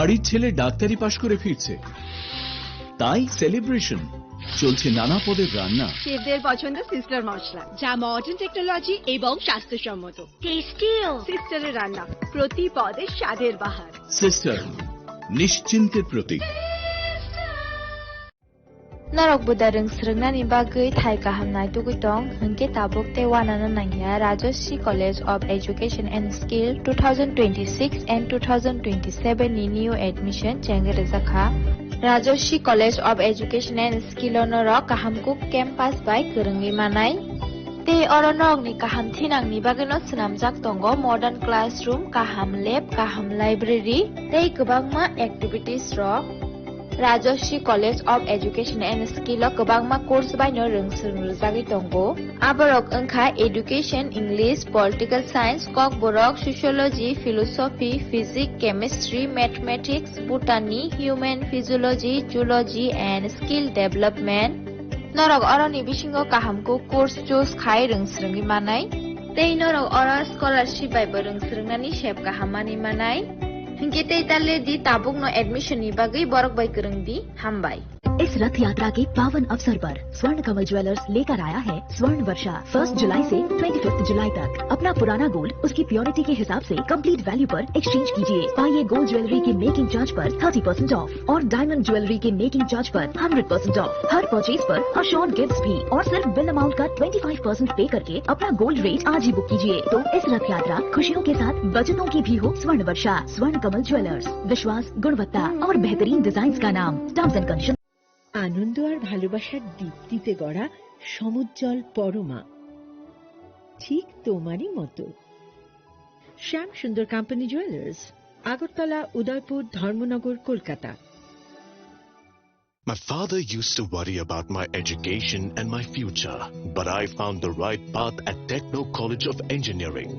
বাড়ির ছেলে ডাক্তারি পাশ করে ফিরছে, তাই সেলিব্রেশন চলছে নানা পদের রান্না। শেফদের পছন্দ সিস্টার মশলা, যা মডার্ন টেকনোলজি এবং স্বাস্থ্যসম্মত। টেস্টিও সিস্টারের রান্না, প্রতি পদে স্বাদের বাহার। Sister, নিশ্চিন্তের Pratik. Narok budareng srengna bagui thai kahamnai tugutong hingke tabuk te wanana nangya Rajashri College of Education and Skill 2026 and 2027 ni new admission chengere zakha Rajashri College of Education and Skill onorok kahamkuk campus by kerengni manai te oronok ni kaham thinang ni bagino snamjak tongo modern classroom, kaham lab, kaham library tei kwbangma activities rok Rajashri College of Education and Skill kwbangma course baino rungsrungjagui tongo aborok wngkha education, English, political science, kok borok sociology, philosophy, physics, chemistry, mathematics, botany, human physiology, zoology and skill development norok oroni bisingo kahamko course choose khai rungsrungui manai tei norok ora scholarship bai rungsrungnani sep kahamani manai Hinge ताले दी Tabuk no admission नि बागै बरक by करंग दी हम by. इस रथ यात्रा के पावन अवसर पर स्वर्ण कमल ज्वेलर्स लेकर आया है स्वर्ण वर्षा 1 जुलाई से 25 जुलाई तक। अपना पुराना गोल्ड उसकी प्योरिटी के हिसाब से कंप्लीट वैल्यू पर एक्सचेंज कीजिए। पाइए गोल्ड ज्वेलरी के मेकिंग चार्ज पर 30% ऑफ और डायमंड ज्वेलरी के मेकिंग चार्ज पर 100% ऑफ। हर परचेज पर अश्योर्ड गिफ्ट्स भी और सिर्फ बिल अमाउंट का 25% पे करके अपना गोल्ड रेट आज ही बुक कीजिए। तो इस रथ यात्रा खुशियों के साथ बचतों की भी हो। स्वर्ण वर्षा, स्वर्ण कमल ज्वेलर्स, विश्वास, गुणवत्ता और बेहतरीन डिजाइन का नाम। Terms and condition. আনন্দ আর ভালোবাসার দীপ্তিতে গড়া সমুজ্জ্বল পরমা, ঠিক তোমারই মতো। শ্যাম সুন্দর company jewellers, Agartala, Udaipur, Dharmanagar, Kolkata. My father used to worry about my education and my future, but I found the right path at Techno College of Engineering.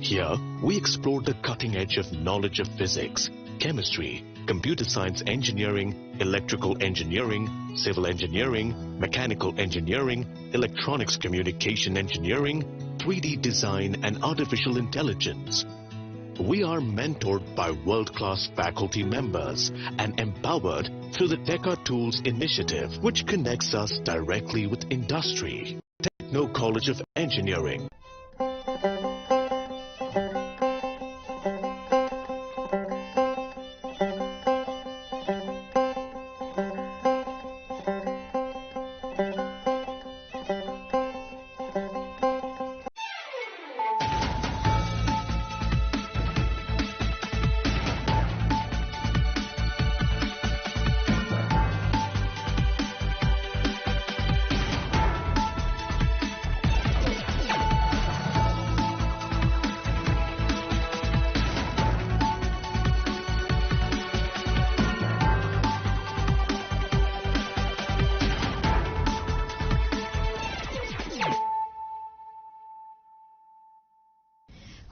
Here, we explored the cutting edge of knowledge of physics, chemistry, computer science engineering, electrical engineering, civil engineering, mechanical engineering, electronics communication engineering, 3D design and artificial intelligence. We are mentored by world-class faculty members and empowered through the Teka Tools initiative, which connects us directly with industry. Techno College of Engineering.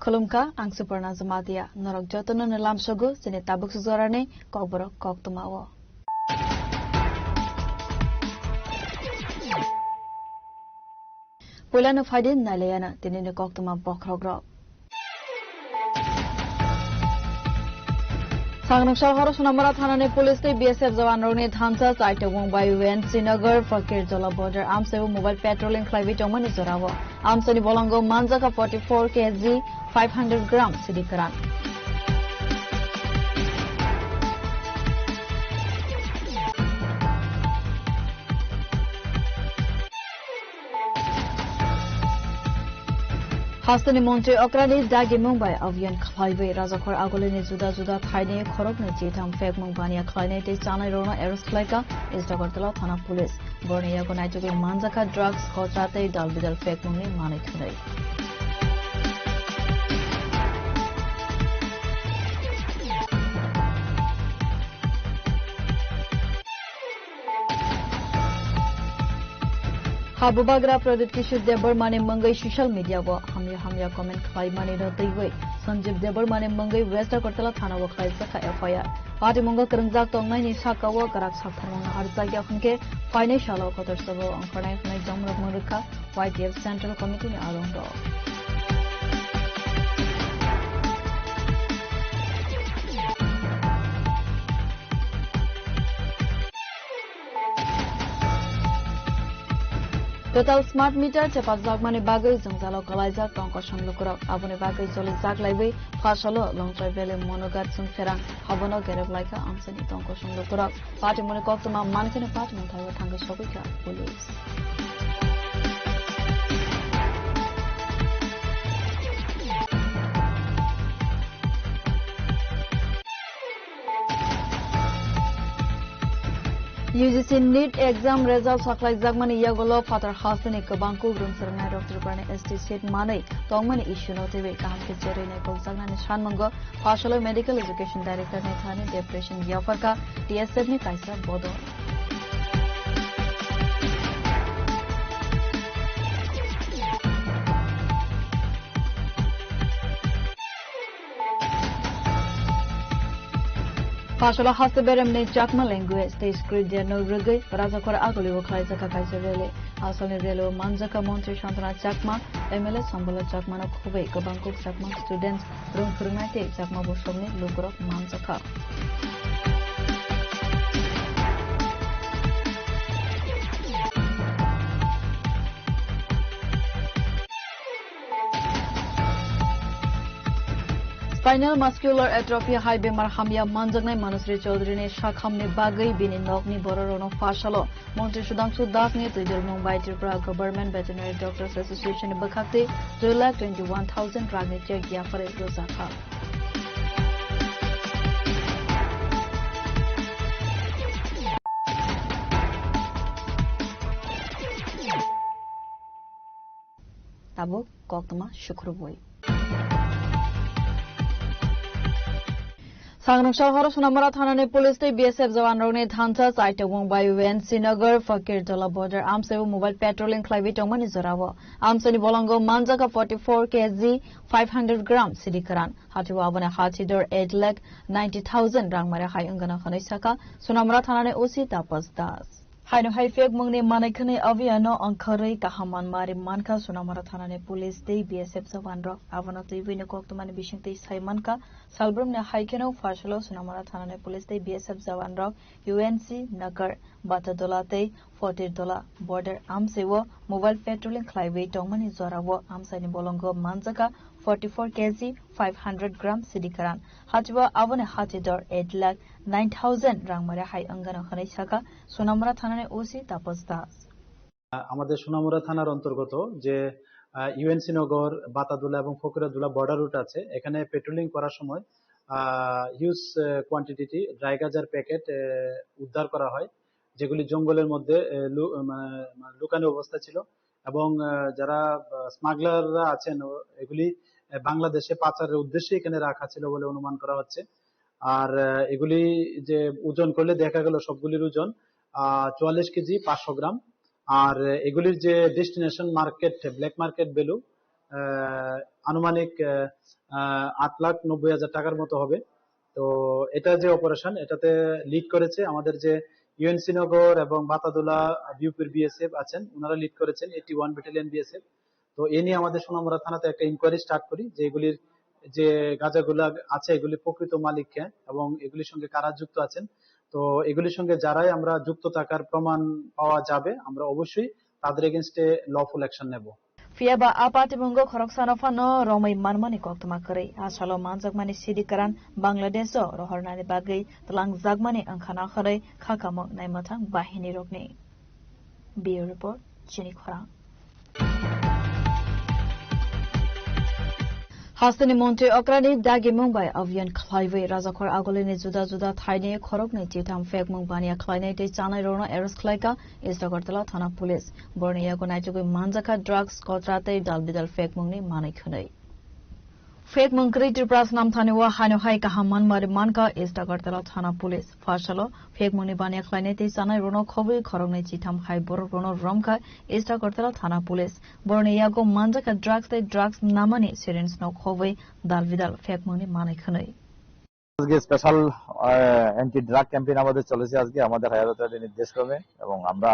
Khulumka ang Suparna Zamatia norok jotono nalam sogo sine tabuk suzarane kokborok kok tumawo. Pulano faidin nalayana tinine kok tuma bokrogrok. Sangnamshal Haro Sunamara Thanane Police te BSF Jawan Rone Thansa Saita Wong by Wen Srinagar Fakir Jola border Amsevo mobile patrolling Clive Tomani Zorawa Amsani Bolongo Manzaka 44 kg 500 grams Sidikaran Hastani Monte Okrani Dagi Mumbai Avian Clive Razakor Agolini Juda Juda Thaine Khorokne Jitam Fek Mumbania Klinate Chana Rona Aerosplika is Dagortala Thana Police Bornea Gonaituki Manzaka drugs Kotrate Dalbidal Fek Mumni Manitunai Habubagra Pradit Kishore Debar Mane Mangai social media wo hamya comment khai mane no taiwe Sanjeev Debar Mane Mangai West Agartala Thana wo khai sakha FIR Party Manga Karangjak Tongnai ni Saka wo Karak Sakharmanga Arjagya Khunke financial Kotor Sabo Angkhanai Khunai Jamrok Murukha YTF Central Committee ni Arongdo total smart meter chepajak mani bagai jongjalo kalaijak tongko samlukurok aboni bagai choli jaklaibai phasalo longtrai bele monogat sungferang habono gereplaika amsani tongko samlukurok party moni koktama mankene party monthai thangga sobika police UGC NEET exam result saklai jagmani yagolo father hasani kabangku grum sarnai dr prane ST set manai tongmani issue no tebe kaham ke chere ne kol sagna ni shanmango phasalo medical education director ne thane depression yafarka TSF ni kaisa bodo Phasalo haseberem ne chakma language te script dia no rugai raja khora agoli wakhlai jaka kaise rele asale relo manjaka montri shantana chakma MLA sambala chakma no khube kabangko chakma students rong khurngate chakma bosomne lukrok manjaka Spinal muscular atrophy high bemar hamya manjagnai Manusri Chaudhary ne shakhamne bagai bini nokni bororono phasalo Montri Sudhanshu Das ne Tuidur Mumbai Tripura Government Veterinary Doctors Association bakhakte 2,21,000 ragne check yafare rozakha Tabo koktama shukruboi Sangrangshal Haro Sunamara Thanane Police te BSF Jawan Rogne Thancha Chaitawong by UNC Nagar Fakir Dola border Amsebu mobile patrolling Klaibi Tongmani Zorawo Amsani Bolongo Manjaka 44 kg 500 gram Sidikaran Hatiwa Abane Hatidor 8,90,000 Rangmare Hai Ungana Khanisaka Sunamara Thanane OC Tapas Das Haino Haifek Mungni Manaikane Aviano Ankare Kahaman Mari Manka Sunamara Thanane Police Day BSF Jawanro Avana Tuibine Koktumani Bishingte Saimanka Salbrum ne Haikeno Phasalo Sunamara Thanane Police Day BSF Jawanro UNC Nagar Batadolate 40 dola border Amsewo mobile patrolling Klaiwe Tongmani Zorawo Amsani Bolongo Manjaka 44 kg 500 gram Sidikaran Hatiwa Avane Hatidor 8,09,000 Rangmare Hai Angana Khanisaka Sunamara Thanane OC Tapas Das আমাদের সোনামুড়া থানার অন্তর্গত যে UNC নগর বাতাদুলা এবং ফকিরাদুলা border root আছে এখানে patrolling করার সময় huge quantity dry গাঁজার প্যাকেট উদ্ধার করা হয় যেগুলি জঙ্গলের মধ্যে লুকানো অবস্থা ছিল এবং যারা স্মাগলাররা আছেন এগুলি বাংলাদেশে পাচারের উদ্দেশ্যে এখানে রাখা ছিল বলে অনুমান করা হচ্ছে আর এগুলি যে ওজন করলে দেখা গেল সবগুলির ওজন 44 কেজি 500 গ্রাম আর এগুলির যে destination market black market value আনুমানিক 8,90,000 টাকার মতো হবে তো এটা যে অপারেশন এটাতে লিড করেছে আমাদের যে ইউএনসি নগর এবং বাতাদুলা বিউপির বিএসএফ আছেন ওনারা লিড করেছেন 81 ব্যাটালিয়ন বিএসএফ তো এই নিয়ে আমাদের সোনামুড়া থানাতে একটা ইনকোয়ারি স্টার্ট করি যে এগুলির যে গাঁজাগুলো আছে এগুলি প্রকৃত মালিক কে এবং এগুলির সঙ্গে কারা যুক্ত আছেন তো এগুলির সঙ্গে যারাই আমরা যুক্ত থাকার প্রমাণ পাওয়া যাবে আমরা অবশ্যই তাদের এগেইনস্টে লফুল অ্যাকশন নেব Fiaba apati mungo khoroksano fano romai manmani koktama kare asalo manjakmani sidikaran Bangladesh rohornani bagai tlang jagmani angkhana khare khakamok naimathang bahini rokni Bureau report Chini Khora Hastani Monte Okrani Dagi Mumbai Avian Clive Razakhor Agolini Juda Juda Thaine Khorokni Chitam Fek Mungbania Kline Te Chanai Rona Eros Klaika Istagartala Thana Police Bornia Gonaitu Manjaka Drugs Kotrate Dalbidal Fek Mungni Manikhunai Fek Mungkri Tripras Nam Thaniwa Hano Hai Kahaman Marimanka Istagartala Thana Police Fashalo Fek Muni Bania Kline Te Chanai Rona Khobi Khorokni Chitam Hai Bor Rono Romka Istagartala Thana Police Bornia Go Manjaka Drugs Te Drugs Namani Syringe No Khobi Dalbidal Fek Muni Manikhunai আজকে special anti drug campaign আমাদের চলেছে আজকে আমাদের হায়ারতাদের নির্দেশক্রমে এবং আমরা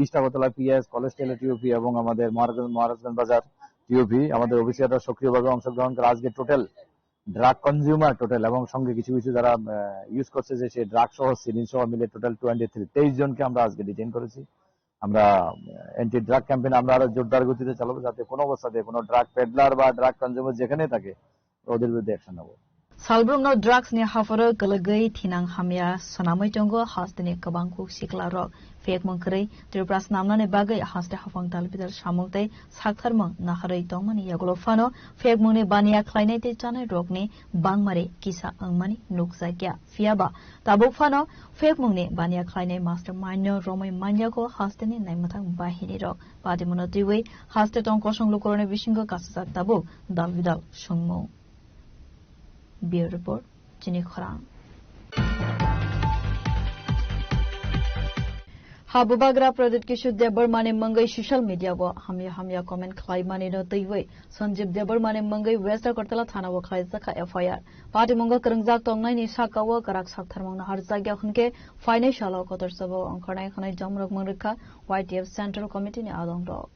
east Agartala PS college টেলে TOP এবং আমাদের মহারাজগঞ্জ বাজার টিওপি আমাদের অফিসাররা সক্রিয়ভাবে অংশগ্রহণ করে আজকে টোটাল ড্রাগ কনজিউমার টোটাল এবং সঙ্গে কিছু কিছু যারা ইউজ করছে যে সেই ড্রাগ সহ সিরিঞ্জ সহ মিলে টোটাল 23 জনকে আমরা আজকে ডিটেইন করেছি আমরা অ্যান্টি ড্রাগ ক্যাম্পেইন আমরা আরো জোরদার গতিতে চালাবো, যাতে কোনো অবস্থাতে কোনো ড্রাগ পেডলার বা ড্রাগ কনজিউমার যেখানে থাকে ওদের বিরুদ্ধে অ্যাকশন নেবো। Salbrumno drugs ni hafaro galagai thinang hamya sonamoi tongo hasteni kabangku siklarok fek mongkrei tripras namnane bagai haste hafang dalbidal samungtai saktharmang naharei tongmani yaglo fano fek mongni bania khlainai te chanai rokni bangmare kisa angmani nukjagya fiaba tabuk fano fek mongni bania khlainai mastermind no romoi manyako hasteni naimathang bahini rok padimuno tiwei haste tong kosong lukorone bisingo kasajak tabuk dalbidal sungmo. Bureau Report, Jenny Khorang. Habubagra Pradit Kishore Debarmane Mangai social media wo hamya comment khlai mani no teiwei Sanjeev Debarmane Mangai West Agartala thana wo khlai zakha FIR Party Munga Karangjak tongnai ni saka wo karak saktharmang na harjagya khunke financial kotor sabo angkhanai khanai jamrok mangrekha YTF Central Committee ni adong ro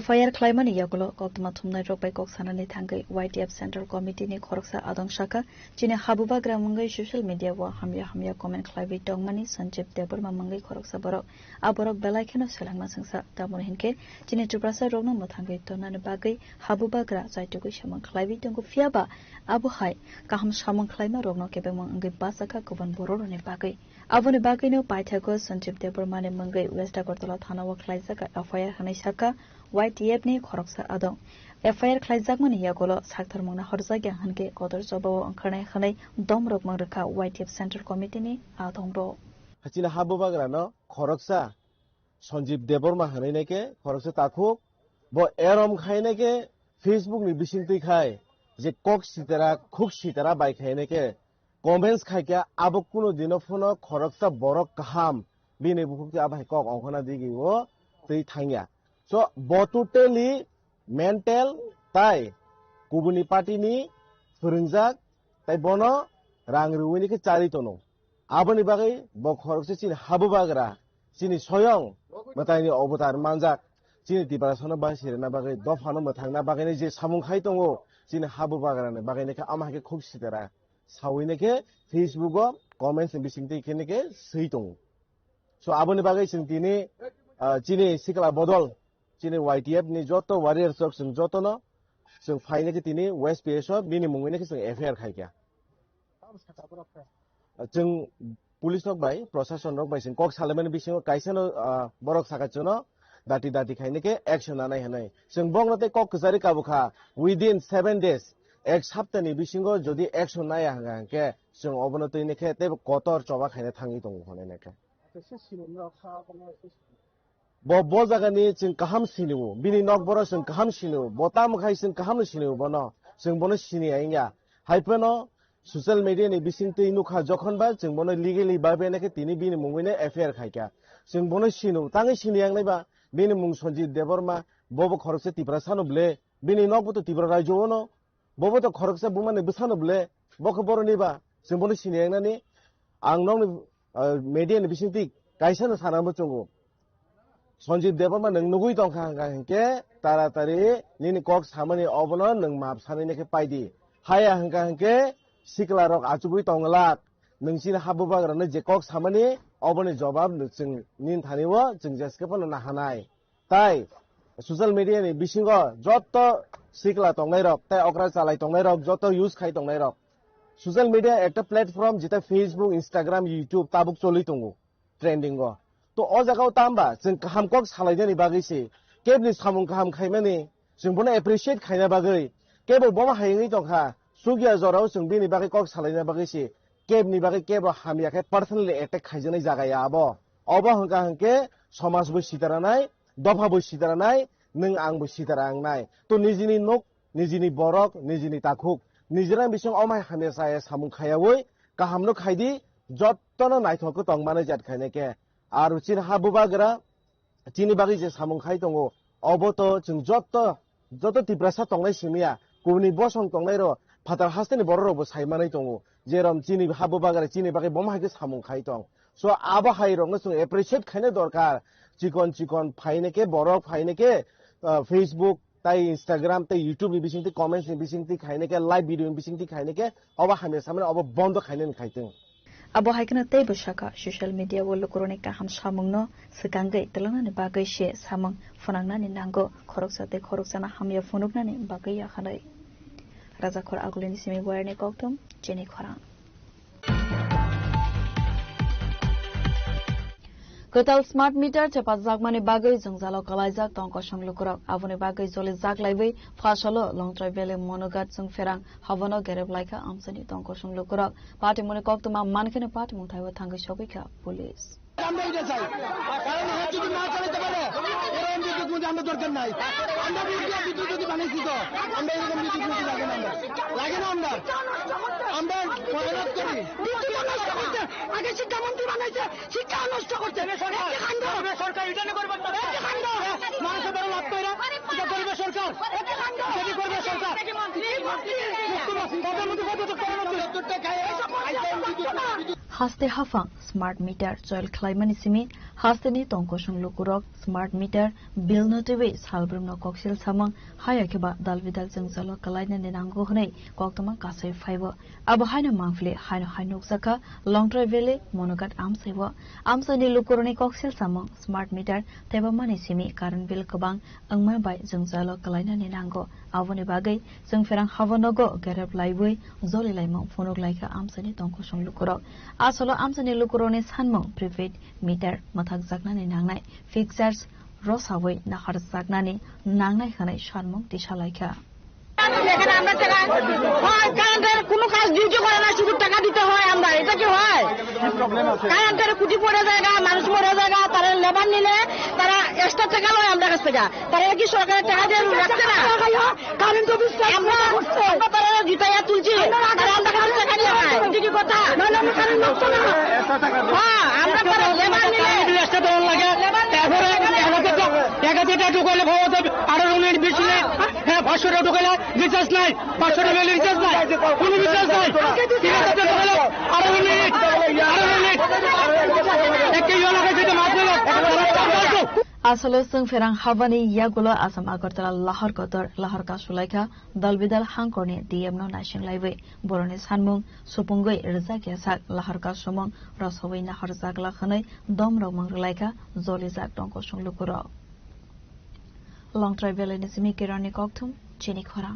FIR Climate Yakulo Koktama Thumnai Ropai Kok Sanani Thangai YTF Central Committee ni Khoroksa Adong Shaka Chine Habubagra Mangai social media wa hamya comment Clive Tongmani Sanjeev Debarma Mangai Khoroksa Borok Aborok Belaikeno Selangma Sangsa Tamon Hinke Chine Chuprasa Rogno Mathangai Tonan Bagai Habubagra Zaitugu Shamang Clive Tongu Fiaba Abu Hai Kaham Shamang Clima Rogno Kebemang Angai Basaka Koban Bororo ne Bagai Abone Bagai no Paithako Sanjeev Debarmane Mangai West Agartala Thana wa Khlaizaka FIR Hanai Shaka YTF ni khoroksa adong FIR khlaijak mani yakolo sakthar mangna horjagya hanke kotor jobao angkhanai khanai domrok mangrakha YTF Central Committee ni adong ro hachina habubagra no khoroksa Sanjeev Debarma hanaineke khoroksa takhuk bo erom khaineke Facebook ni bisingtui khai je kok sitara khuk sitara bai khaineke comments khaikya abok kuno dino phono khoroksa borok kaham bini bukukti abai kok angkhana digi o tei thangya so totally mental tai kubuni party ni phurungjak tai bono rang ruwini ke chari tono aboni bagai bo khorokse chin habubagra chini soyong matai ni obotar manjak chini tiparasona ba sirena bagai dofano mathangna bagai ni je samung khai tongo chini habubagra ne bagai ne ka amake khuk sitera sawine ke Facebook o comments bisingti kene ke sei tongo so aboni bagai chini chini sikala bodol chini YTF ni joto warrior sok sing joto no sing faine ke tini West PSO bini mungwine ke sing FIR khaikya sing police nok bai procession nok bai sing kok salemani bisingo kaisano borok sakachono dati khaine ke action anai hanai sing bongnote kok kjari kabukha within 7 days ek saptani bisingo jodi action nai hanga ke sing obonotoi ne ke te kotor choba khaine thangi tongo hone ne ke bo jagani sing kaham siniu bini nok boro sing kaham siniu botam khai sing kaham siniu bono sing bono sini ainga haipeno social media ni bisingtei nukha jokhon ba sing bono legally babe nake tini bini mungwine FIR khaikya sing bono sinu tangi sini yangnai ba bini mung Sanjeev Debarma bobo khorokse tipra sano ble bini nok buto tipra raijo ono bobo to khorokse bumane busano ble boko boro ni ba sing bono sini yangnani angnong media ni bisingtei kaisano sanamo chongo Sanjeev Debarma nang nugui tong hangke taratari nini kok samani obono nang map sani neke paidi haya hangke sikla rok achubui tonglak nangsin habubagra ne je kok samani oboni jawab sing nin thaniwo jing jeske pono na hanai tai social media ni bisingo joto sikla tongnai rok tai okra chalai tongnai rok joto use khai tongnai rok social media ekta platform jeta Facebook Instagram YouTube tabuk choli tongo trending go to o jagao tamba jeng kaham kok salaidani bagisi kebni samung kaham khaimani jeng bono appreciate khaina bagai kebo boma haingi tongkha sugia jorao jeng bini bagai kok salaina bagisi kebni bagai kebo hamya khe personally attack khaijani jagaya abo obo hangka hangke somaj bo sitaranai dofa bo sitaranai nung ang bo sitarang to nijini nok nijini borok nijini takhuk nijira bisong omai hamya saya samung khayawoi kaham no khaidi jottono naithok tongmane jat khaine ke আর চিন হাবুবাগ্রা চিনি বাগি যে সামং খাই দङ অবতো जों যত তিপ্রাসা তংনাই সিমিয়া কুনি বসং তংনাই র ফাতার হাস্তেনি বড় রব সাইমানাই দङ যেরম চিনি হাবুবাগ্রা চিনি বাগি বমহাইকে সামং খাই দङ সো আবা হাই রং जों এপ্রিশিয়েট খাইনে দরকার চিকন ফাইনেকে বড় ফাইনেকে ফেসবুক তাই ইনস্টাগ্রাম তাই ইউটিউব নি বিসিংতি কমেন্টস নি বিসিংতি খাইনেকে লাইভ ভিডিও নি বিসিংতি খাইনেকে অবা হামে সামনে অবা বন্ধ খাইনে খাইতেं abo haikna tei bosaka social media wolo korone kaham samungno sekangai telangani bagai she samang fonangnani nango khoroksana hamya fonugnani bagai yakhanai raja khor agulini simi warne koktum cheni khorang Kotal smart meter cepat zagmani bagai jengzalo kalaijak tongko sanglukurok aboni bagai joli jak laibai fasalo long travel monogat jeng ferang havono gereb laika amsani tongko sanglukurok party mone koktuma mankhene party mungthaiwa thangai sogika police আমরা এটা চাই কারণ হ্যাঁ যদি না চালাতে পারে এরকম বিদ্যুৎ মন্ত্রী আমরা দরকার নাই আমরা বিদ্যুৎ যদি বানাইছি তো আমরা এরকম বিদ্যুৎ মন্ত্রী লাগে না আমরা মেহনত করি আগে শিক্ষামন্ত্রী বানাইছে শিক্ষা নষ্ট করছে সরকার এটা করবে মানুষের বড় লাভ করে এটা করবে সরকার যদি করবে সরকার Haste hafang smart meter joil klaimani simi haste ni tongko sanglukurok smart meter bill notiwe salbrum no koksil samang haya keba dalvidal jengzalo kalaina nenango hnei koktama kasai phaibo abo haina mangfle haina hainuk saka long travele monogat amsaibo amsani lukuroni koksil samang smart meter teba mani simi karan bill kabang angma bai jengzalo kalaina nenango avoni bagai jengferang havonogo garab laiboi zoli laimang fonok laika amsani tongko sanglukurok asolo amsani lukuroni sanmong prepaid meter mathak jaknani nangnai fixers rosawai nahar jaknani nangnai khanai sanmong tisalaika এখানে আমরা টাকা হয় কারেন্টের কোনো কাজ duty করে না শুধু টাকা দিতে হয় আমরা এটা কি হয় কারেন্টের কুটি পড়ে জায়গা মানুষ মরে জায়গা তারা লেবার নিলে তারা এক্সট্রা টাকা লয় আমরা কাছ থেকে তারা কি সরকারের টাকা দিয়ে রাখছে না কারেন্ট অফিস আমরা তারা জিতাইয়া তুলছি তারা আমরা কাছে টাকা নিয়ে হয় এটা কি কথা হ্যাঁ আমরা তারা লেবার নিলে এক্সট্রা দেওয়ার লাগে তারপরে 1000 টাকা ঢুকালে ভাবতে 18 মিনিট বেশি হ্যাঁ 500 টাকা ঢুকালে রিচার্জ নাই 500 টাকা রিচার্জ নাই কোনো রিচার্জ নাই 3000 টাকা ঢুকালে 18 মিনিট একই লাগাই দিতে মাত্র asalo sung ferang havani yagulo asam agartala lahar ka sulaika dalbidal hangkorni dmno nashing laiwe boroni sanmung supungoi rza kyasak lahar ka somong rosawai nahar jagla khanai domro mangrlaika zolijak tongko sunglukuro long travel ni simi kirani kokthum chini khora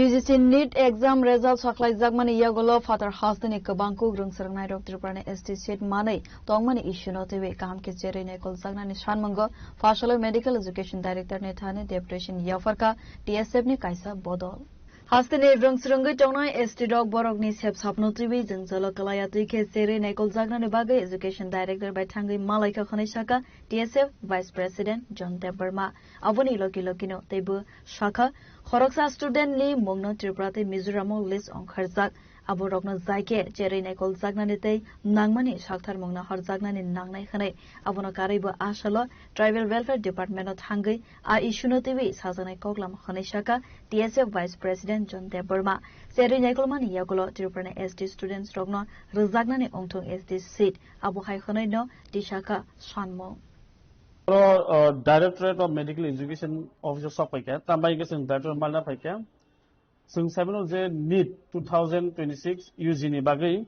UGC NEET exam result saklai jagmani yagolo father hasdani kabangku grungsrangnai rok triprani ST seat manai tongmani issue notewe kaham ke jere ne kol jagnani shanmango fasalo medical education director ne thane deputation yafarka TSF ni kaisa bodol Hastane rungsrangai tongnai ST dog borokni sep sapnotiwi jengzalo kalayati ke jere ne kol jagnani bagai education director by thangai malaika khonai saka TSF vice president John Deberma avoni lokino tebu shaka Khoroksa student ni mongno Triprate Mizoramo list on kharjak abo rokno jaike jere naikol jagnani tei nangmani sakthar mongna har jagnani nangnai khanai abono karaibo asalo tribal welfare department of hangai a issue tiwi sajanai koklam khanai saka TSF vice president John Deberma jere naikol mani yagulo Triprane ST students rokno rjagnani ongthong ST seat abo hai khanai no tisaka sanmo Directorate of Medical Education Officer Sopaika, Tambaika Sing Director Malna Paika, Sing 7 the NEET 2026 Eugene Bagai,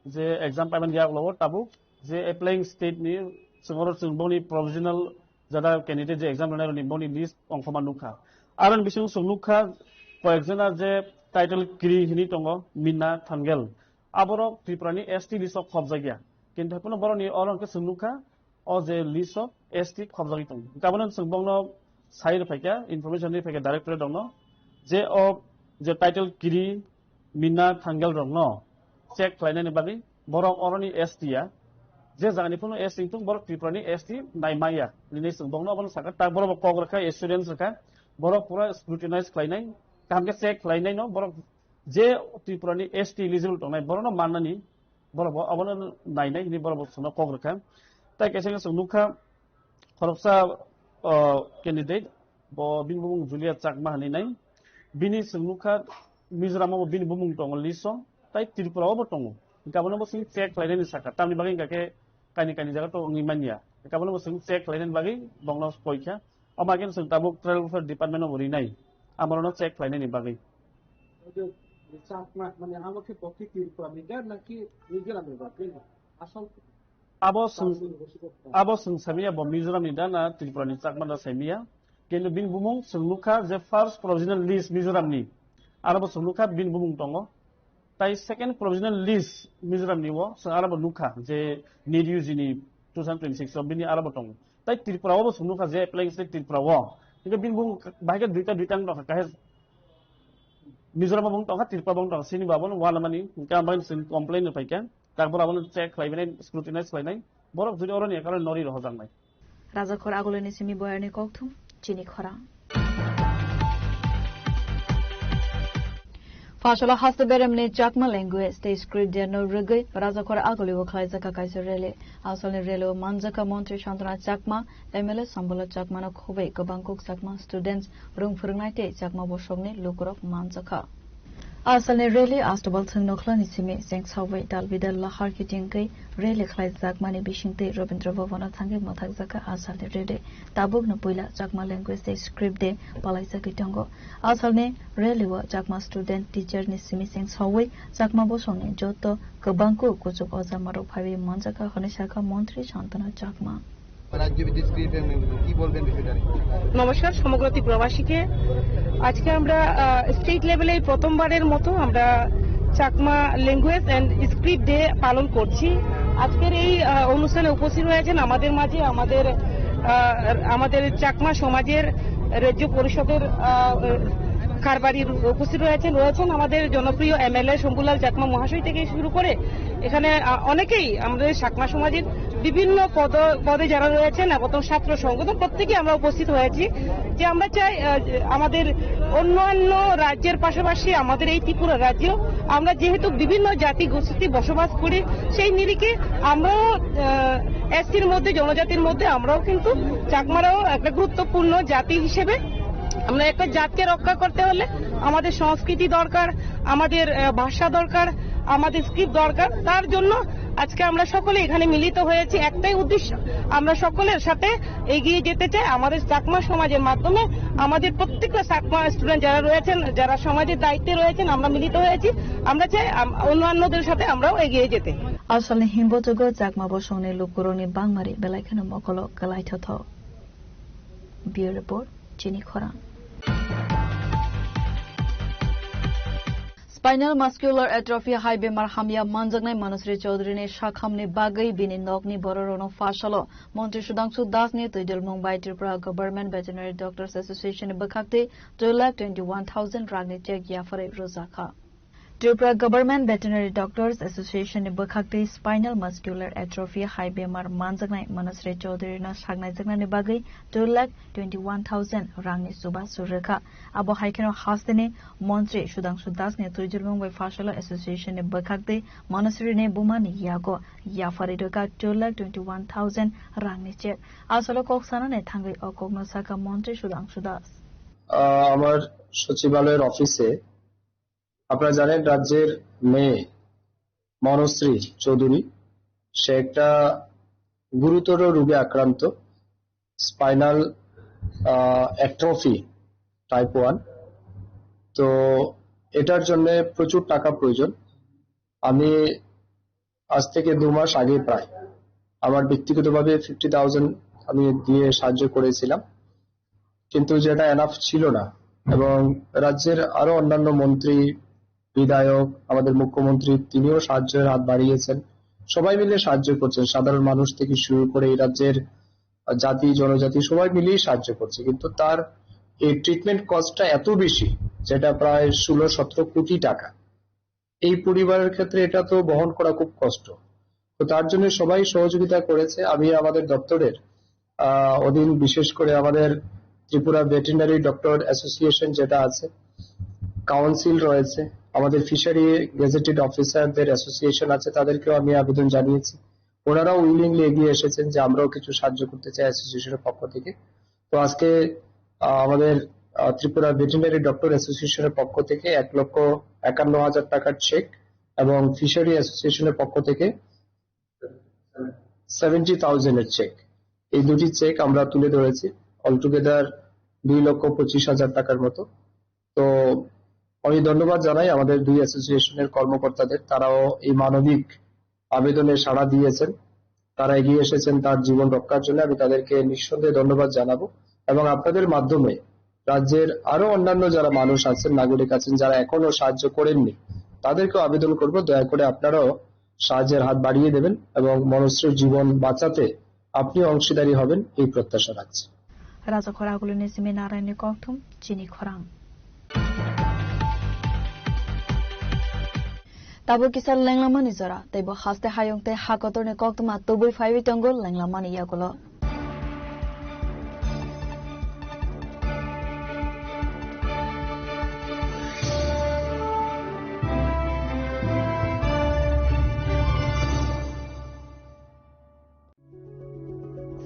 the exam payment Yaglo, Tabu, the applying state near Singoro Singboni provisional Zada candidate the exam runner in Boni list on Komanuka. Aran Bishun Sunuka, for example, the title Kiri Hinitongo, Mina Tangel, Aboro Triprani ST list of Hobzagia. Can happen about all on Sunuka or the list of ST Khobzagitung. Government Sungbongno side Paka, information Paka director Dongno, J of the title Kiri Mina Tangal Dongno, check Kleinen Bagi, Borok Oroni ST, Jezanipuno ST, Borok Triprani ST, Naimaya, Linis Bongno, Sakata, Borok Kograka, students, Borok Pura scrutinized Kleinen, Kamka check Kleinen, Borok J Triprani ST eligible to my Borono Manani, Borok Avon Nine, Borok Sono Kograka. Take a second Sunuka Koroksa candidate, Bin Bung Julia Chakma Haninai, Bini Sunuka, Mizramo Bin Bung Tong Liso, Type Tirpro Tongo, Governor was in check Linen Saka, Tami Bagin Kake, Kanikato Nimania, the Governor was in check Linen Bagi, Bongos Poika, Omagan Tabuk Travel for Department of Urinai, Amorno check Linen Bagi. মানে আমাকে পক্ষে ত্রিপুরা মিডিয়ার নাকি মিজোরামের আসল abo sung samia bo Mizoram ni dana Tripura ni chakma da samia kendo bin bumung sung lukha je first provisional list Mizoram ni arabo sung lukha bin bumung tongo tai second provisional list Mizoram ni wo sung arabo lukha je need use ni 2026 so bini arabo tongo tai Tripura wo sung lukha je apply se Tripura wo kendo bin bumung bahga duita ndo ka Mizoram bumung tonga Tripura bumung tonga sini babon wala mani ka bain sing complain no paikan তারপর আমাদের check খাইবেন scrutinise খাইনাই বরফ যদি অরনি কারণে নরি রহজাং নাই রাজাখর আগলনি সিমি বয়ানি ককথুম চিনি খরা ফাশলা হাসতে বেরমনে চাকমা ল্যাঙ্গুয়েজ তে স্ক্রিপ্ট দেন রগৈ রাজাখর আগলি ও খাইজা কাকাইছে রেলে আসলে রেলো মানজাকা মন্ত্রী শান্তনা চাকমা এমএলএ সম্বল চাকমানা খুবই গবাংকুক চাকমা স্টুডেন্টস রুম ফরংনাইতে চাকমা বসংনে লোকরক মানজাকা Asalne rele astobal thung nokhla ni simi seng sawe dalbidal lahar ki tingkai rele khlai jakmani bishingte Rabindra Bhavana thange mathak jaka asalne rele tabuk na poila jakma language te script de palaisa ki tongo asalne rele wa jakma student teacher ni simi seng sawe jakma bo songne joto kabangko kujuk ozamaro bhabi manjaka honisaka মন্ত্রী শান্তনা চাকমা নমস্কার সমগ্র ত্রিপুরাবাসীকে আজকে আমরা state লেভেলে প্রথমবারের মতো আমরা Chakma language and script day পালন করছি আজকের এই অনুষ্ঠানে উপস্থিত হয়েছেন আমাদের মাঝে আমাদের চাকমা সমাজের রাজ্য পরিষদের কারবারি উপস্থিত রয়েছেন আমাদের জনপ্রিয় এমএলএ শম্ভুলাল চাকমা মহাশয় থেকে শুরু করে এখানে অনেকেই আমাদের চাকমা সমাজের বিভিন্ন পদে যারা রয়েছেন এবং ছাত্র সংগঠন প্রত্যেকে আমরা উপস্থিত হয়েছি যে আমরা চাই আমাদের অন্যান্য রাজ্যের পাশাপাশি আমাদের এই ত্রিপুরা রাজ্য আমরা যেহেতু বিভিন্ন জাতি গোষ্ঠী বসবাস করি সেই নিরিখে আমরাও এসটির মধ্যে জনজাতির মধ্যে আমরাও কিন্তু চাকমারাও একটা গুরুত্বপূর্ণ জাতি হিসেবে আমরা একটা জাতকে রক্ষা করতে হলে আমাদের সংস্কৃতি দরকার আমাদের ভাষা দরকার আমাদের স্ক্রিপ্ট দরকার তার জন্য আজকে আমরা সকলে এখানে মিলিত হয়েছি একটাই উদ্দেশ্য আমরা সকলের সাথে এগিয়ে যেতে চাই আমাদের চাকমা সমাজের মাধ্যমে আমাদের প্রত্যেকটা চাকমা স্টুডেন্ট যারা রয়েছেন যারা সমাজের দায়িত্বে রয়েছেন আমরা মিলিত হয়েছি আমরা চাই অন্যান্যদের সাথে আমরাও এগিয়ে যেতে আসলে হিমবযোগ চাকমা বসংনে লোকরনি বাংমারি বেলাইখানে মকল গলাইথথ বিউরো রিপোর্ট চিনি খরা Spinal muscular atrophy high bemar hamya manjagnai Manasri Chaudhary ne shakhamne bagai bini nokni bororono fashalo Montri Sudhanshu Das ne Toidel Mumbai Tripura Government Veterinary Doctors Association bakhakte 2,21,000 ragni check yafare rozakha Tripura Government Veterinary Doctors Association bakhakte spinal muscular atrophy high bemar manjagnai Manasri Chaudhary na shagnai jagnani bagai 2,21,000 rangni suba surrekha abo haikeno hastene Montri Sudhanshu Das ne Toidel Mumbai Fashalo Association bakhakte Manasri ne bumani yago yafare doka 2,21,000 rangni check asolo koksana ne thangai okogno saka Montri Sudhanshu Das আমার সচিবালয়ের অফিসে আপনারা জানেন রাজ্যের মেয়ে মনশ্রী চৌধুরী সে একটা গুরুতর রোগে আক্রান্ত স্পাইনাল অ্যাট্রফি টাইপ 1 তো এটার জন্য প্রচুর টাকা প্রয়োজন আমি আজ থেকে 2 মাস আগে প্রায় আমার ব্যক্তিগতভাবে 50,000 আমি দিয়ে সাহায্য করেছিলাম কিন্তু যেটা এনাফ ছিল না এবং রাজ্যের আরো অন্যান্য মন্ত্রী বিধায়ক আমাদের মুখ্যমন্ত্রী তিনিও সাহায্যের হাত বাড়িয়েছেন সবাই মিলে সাহায্য করছেন সাধারণ মানুষ থেকে শুরু করে এই রাজ্যের জাতি জনজাতি সবাই মিলেই সাহায্য করছে কিন্তু তার এই ট্রিটমেন্ট কস্টটা এত বেশি যেটা প্রায় 16-17 কোটি টাকা এই পরিবারের ক্ষেত্রে এটা তো বহন করা খুব কষ্ট তো তার জন্য সবাই সহযোগিতা করেছে আমি আমাদের দপ্তরের অধীন বিশেষ করে আমাদের ত্রিপুরা ভেটেরিনারি ডক্টর অ্যাসোসিয়েশন যেটা আছে কাউন্সিল রয়েছে আমাদের ফিশারি গেজেটেড অফিসারদের অ্যাসোসিয়েশন আছে তাদেরকেও আমি আবেদন জানিয়েছি ওনারাও উইলিংলি এগিয়ে এসেছেন যে আমরাও কিছু সাহায্য করতে চাই অ্যাসোসিয়েশনের পক্ষ থেকে তো আজকে আমাদের ত্রিপুরা ভেটেরিনারি ডক্টর অ্যাসোসিয়েশনের পক্ষ থেকে 1,51,000 টাকার চেক এবং ফিশারি অ্যাসোসিয়েশনের পক্ষ থেকে 70,000 এর চেক এই দুটি চেক আমরা তুলে ধরেছি অলটুগেদার 2,25,000 টাকার মতো তো আমি ধন্যবাদ জানাই আমাদের দুই অ্যাসোসিয়েশনের কর্মকর্তাদের, তারাও এই মানবিক আবেদনে সাড়া দিয়েছেন, তারা এগিয়ে এসেছেন তার জীবন রক্ষার জন্য। আমি তাদেরকে নিঃসন্দেহে ধন্যবাদ জানাবো এবং আপনাদের মাধ্যমে রাজ্যের আরো অন্যান্য যারা মানুষ আছেন, নাগরিক আছেন, যারা এখনো সাহায্য করেননি, তাদেরকে আবেদন করব দয়া করে আপনারাও সাহায্যের হাত বাড়িয়ে দেবেন এবং মনশ্রীর জীবন বাঁচাতে আপনিও অংশীদারী হবেন এই প্রত্যাশা রাখছি। রাজা খরাগুলিনি সিমি নারায়ণী কক্থম চিনি খরাং Tabo kisar lenglamani zara, tebo haste hayongte hakotorne koktuma tubui faiwi tongol lenglamani yagulo.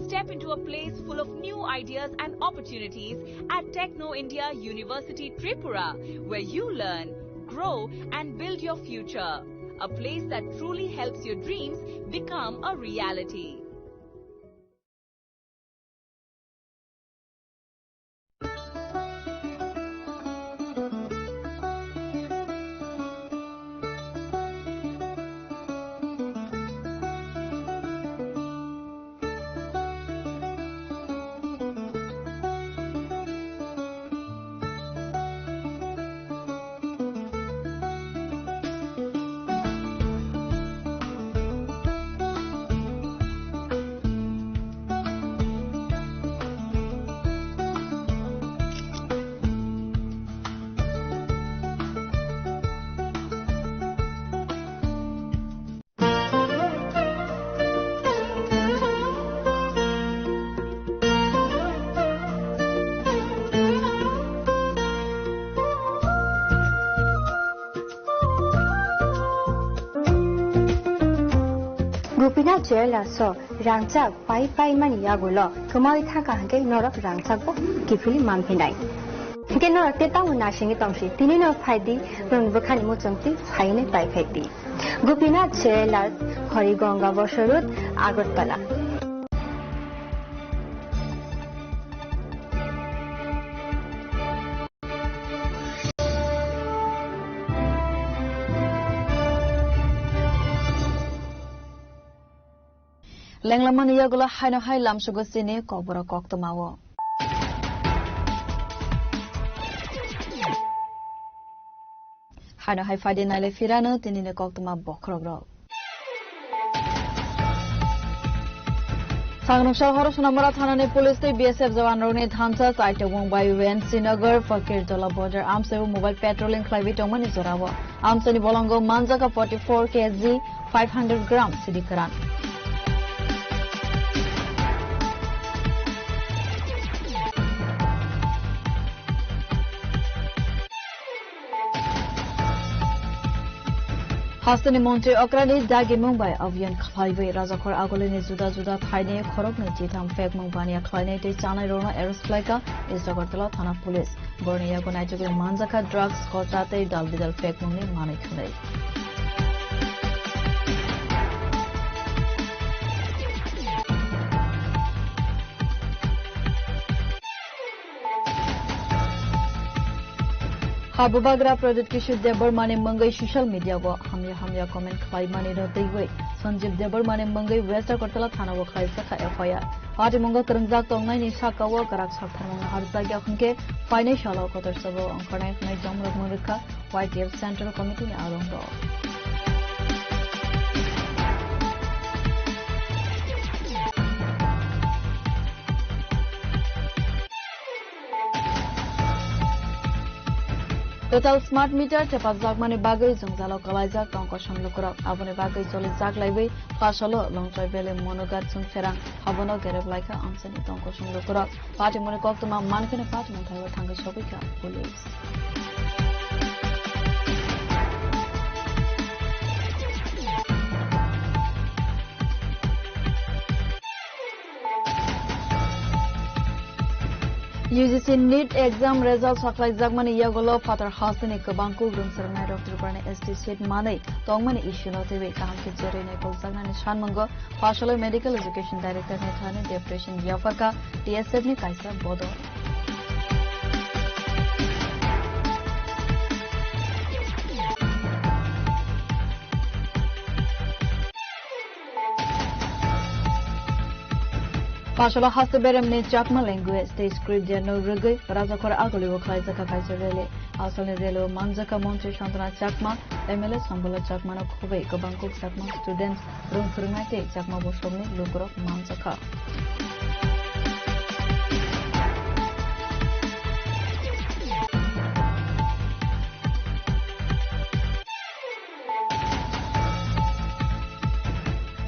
Step into a place full of new ideas and opportunities at Techno India University Tripura, where you learn, grow and build your future. A place that truly helps your dreams become a reality. Grupina Jela so Rangchak Pai Mani Yagulo, Kamai Taka Hake Norok Rangchako, Kifuli Mampinai. Genor Teta Nashing Tomshi, Tinino Padi, Run Bukani Mutunti, Haine Pai Peti. Grupina Jela Horigonga Bosharut, Agotala. Lenglaman yagulo haino hai lamsugo sini kobora koktomawo. Haino hai fadi naile firano tinine koktoma bokrogro. Sangnamshal Horosnamara Thanani Police BSF Jawan Roni Dhansa Saite Mumbai Wen Srinagar Fakir Tola border Amseru mobile patrolling Klavi Tomani Zorawa Amsani Bolongo Manjaka 44 kg 500 gram Sidikaran. Hastani Monte Okrani Dagi Mumbai Avian Highway Rajakor Agolini Juda Juda Thaine Khorokne Jitam Fek Mumbania Khlaine Te Chanai Rona Aeroslika Isagartala Thana Police Bornia Gonaichugul Manjaka Drugs Kotate Dalbidal Fek Mumni Mani Khalei Habubagra Project Kishore Debarmane Mangai social media go hamya comment khai mane ratai wei Sanjeev Debarmane Mangai West Agartala Thana wo khai sakha FIR Party Mongo Karangjak Tongnai ni Sakawa Karak Sakharmang Harzagya Khunke financial Kotor Sabo Angkhanai Khunai Jamrok Murikha YTF Central Committee ni Arongdo Total smart meter tepat jagmani bagai jongjalo kalaijak tongko samlukurok abone bagai choli jaglaibai pasalo longchoi bele monogat sungferang habono gereb laika amsani tongko samlukurok party mone koktuma mankene party monthaiwa thangai sobika police UGC NEET exam results supply jagmani yagolo Father Hasani Kabangku Grumsarnai Dr. Barne ST seat manai tongmani issue no tebe kaham ke jere ne kol jagnani shanmango Pasalo Medical Education Director ne thane depression yafaka TSF ne kaisa bodo Pashala haste beremni Chakma language state script dia no rugai Rajakora agoli waklai jaka kaisarele asalne relo manjaka montri Shantana Chakma MLA Sambala Chakma no khubei gobangkok Chakma students rung phurungaite Chakma bosomni lukurok manjaka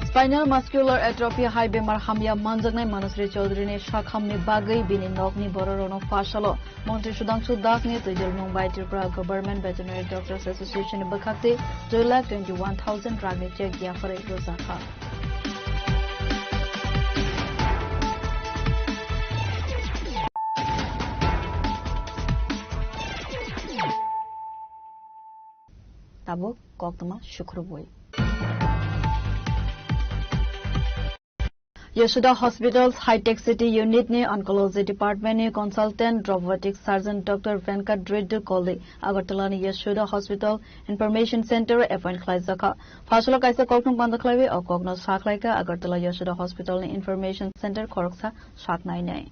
Spinal muscular atrophy high bemar hamya manjagnai Manasri Chaudhary ne shakhamni bagai bini nokni bororono fashalo Montri Sudhanshu Das ne Tujal Mumbai Tripura Government Veterinary Doctors Association bakhakte 2,21,000 ragni check ya fare rozakha Tabo koktama shukruboi Yashoda Hospital's High-Tech City Unit ne Oncology Department ne Consultant Robotic Surgeon Dr. Venkat Reddy Kolli Agartala ne Yashoda Hospital Information Center appoint khlai jaka Phasalo kaisa koknung bandakhlaiwe o kokno saklaika Agartala Yashoda Hospital ne Information Center khoroksa saknai nai